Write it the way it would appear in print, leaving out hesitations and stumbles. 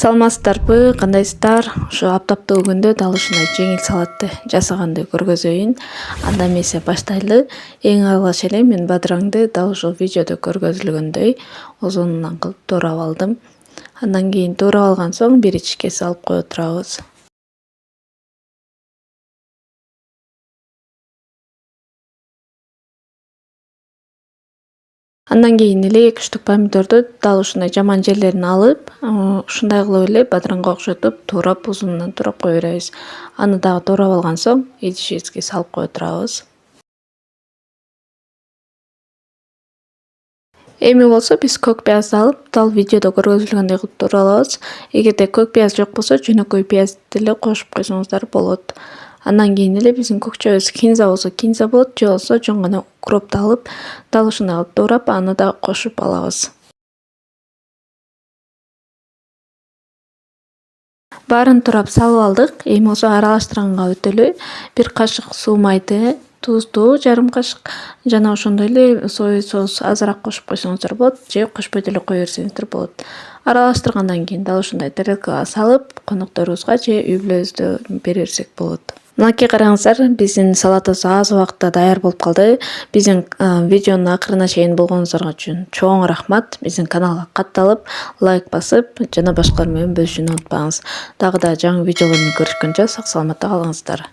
Саламатсыздарбы, кандайсыздар? Ушу аптаптуу күндө дал ушундай жеңил салатты жасаганды көргөзөйүн. Анда эмесе баштайлы. Эң алгач эле мен бадыраңды дал ушул видеодо көргөзүлгөндөй узунунан кылып туурап алдым. Андан кийин туурап алган соң бир ичке салып кое турабыз. Андан кийин эле 2 штук помидорду дал ушундай жаман жерлерин алып, ушундай кылып эле бадыранга окшотуп туурап узунунан туурап кое беребиз. Аны дагы туурап алган соң идишибизге салып кое турабыз. Эми болсо биз көк пиязды алып, дал видеодо көргөзүлгөндөй кылып туурап алабыз. Эгерде көк пияз жок болсо, жөнөкөй пиязды деле кошуп койсоңуздар болот. Андан кийин эле биздин көкчөбүз кинза болсо кинза болот, же болсо жөн гана укропду алып, дал ушундай кылып туурап, аны да кошуп алабыз. Баарын туурап салып алдык. Эми болсо аралаштырганга өтөлү. 1 кашык суу майды, тузду жарым кашык жана ошондой эле соя соус азыраак кошуп койсоңуздар болот, же кошпой деле кое берсеңиздер болот. Аралаштыргандан кийин дал ушундай тарелкага салып, конокторубузга же үй бүлөбүздө бере берсек болот. Мынакей караңыздар, биздин салатыбыз аз убакытта даяр болуп калды. Биздин видеонун акырына чейин болгонуңуздар үчүн чоң рахмат. Биздин каналга катталып, лайк басып, жана башкалар менен бөлүшүүнү унутпаңыз. Дагы да жаңы видеолор менен көрүшкөнчө сак саламатта калыңыздар.